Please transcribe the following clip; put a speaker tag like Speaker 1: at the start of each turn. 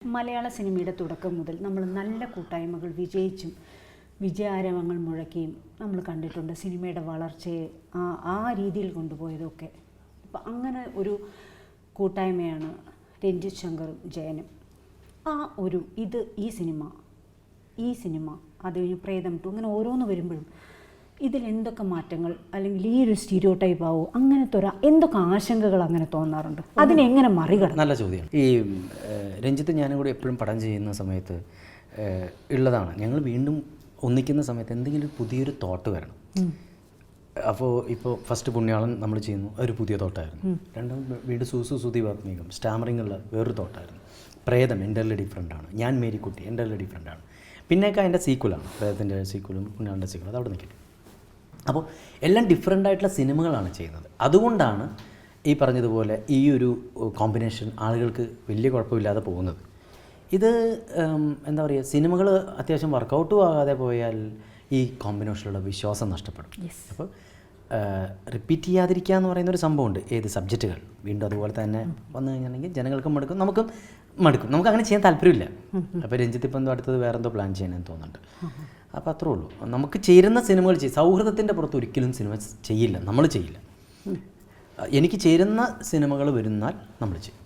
Speaker 1: മലയാള സിനിമയുടെ തുടക്കം മുതൽ നമ്മൾ നല്ല കൂട്ടായ്മകൾ വിജയിച്ചും വിജയാരവങ്ങൾ മുഴക്കിയും നമ്മൾ കണ്ടിട്ടുണ്ട്. സിനിമയുടെ വളർച്ചയെ ആ രീതിയിൽ കൊണ്ടുപോയതൊക്കെ. അപ്പം അങ്ങനെ ഒരു കൂട്ടായ്മയാണ് രഞ്ജിത്ത് ശങ്കറും ജയനും. ഈ സിനിമ അത് കഴിഞ്ഞ് പ്രേതം 2 അങ്ങനെ ഓരോന്ന് വരുമ്പോഴും ഇതിലെന്തൊക്കെ മാറ്റങ്ങൾ അല്ലെങ്കിൽ ഈ ഒരു സ്റ്റീരിയോടൈപ്പ് ആവോ അങ്ങനത്തെ എന്തൊക്കെ ആശങ്കകൾ അങ്ങനെ തോന്നാറുണ്ട്? അതിനെങ്ങനെ മറികടക്കും?
Speaker 2: നല്ല ചോദ്യമാണ്. ഈ രഞ്ജിത്ത് ഞാനും കൂടി എപ്പോഴും പടം ചെയ്യുന്ന സമയത്ത് ഉള്ളതാണ്, ഞങ്ങൾ വീണ്ടും ഒന്നിക്കുന്ന സമയത്ത് എന്തെങ്കിലും ഒരു പുതിയൊരു തോട്ട് വരണം. അപ്പോൾ ഇപ്പോൾ ഫസ്റ്റ് പുണ്യാളൻ നമ്മൾ ചെയ്യുന്നു, ഒരു പുതിയ തോട്ടായിരുന്നു. രണ്ടാം വീട് സുധി വാത്മീകം സ്റ്റാമറിംഗ് ഉള്ള വേറൊരു തോട്ടായിരുന്നു. പ്രേതം എൻ്റർലി ഡിഫറെൻ്റാണ്. ഞാൻ മേരിക്കുട്ടി എൻ്റർലി ഡിഫറെൻ്റാണ്. പിന്നെയൊക്കെ അതിൻ്റെ സീക്വലാണ്, പ്രേതത്തിൻ്റെ സീക്വലും പുണ്യാളൻ്റെ സീക്വലും, അത് അവിടെ നിൽക്കട്ടെ. അപ്പോൾ എല്ലാം ഡിഫറെൻ്റ് ആയിട്ടുള്ള സിനിമകളാണ് ചെയ്യുന്നത്. അതുകൊണ്ടാണ് ഈ പറഞ്ഞതുപോലെ ഈ ഒരു കോമ്പിനേഷൻ ആളുകൾക്ക് വലിയ കുഴപ്പമില്ലാതെ പോകുന്നത്. ഇത് എന്താ പറയുക, സിനിമകൾ അത്യാവശ്യം വർക്കൗട്ടും ആകാതെ പോയാൽ ഈ കോമ്പിനേഷനിലുള്ള വിശ്വാസം നഷ്ടപ്പെടും. അപ്പോൾ റിപ്പീറ്റ് ചെയ്യാതിരിക്കുക എന്ന് പറയുന്നൊരു സംഭവമുണ്ട്. ഏത് സബ്ജക്റ്റുകൾ വീണ്ടും അതുപോലെ തന്നെ വന്നു കഴിഞ്ഞിട്ടുണ്ടെങ്കിൽ ജനങ്ങൾക്കും മടുക്കും, നമുക്കും മടുക്കും. നമുക്ക് അങ്ങനെ ചെയ്യാൻ താല്പര്യമില്ല. അപ്പോൾ രഞ്ജിത്ത് ഇപ്പം എന്തോ അടുത്തത് വേറെന്തോ പ്ലാൻ ചെയ്യണമെന്ന് തോന്നുന്നുണ്ട്. അപ്പോൾ അത്രേ ഉള്ളൂ. നമുക്ക് ചേരുന്ന സിനിമകൾ ചെയ്യും. സൗഹൃദത്തിൻ്റെ പുറത്ത് ഒരിക്കലും സിനിമ ചെയ്യില്ല, നമ്മൾ ചെയ്യില്ല. എനിക്ക് ചേരുന്ന സിനിമകൾ വരുന്നാൽ നമ്മൾ ചെയ്യും.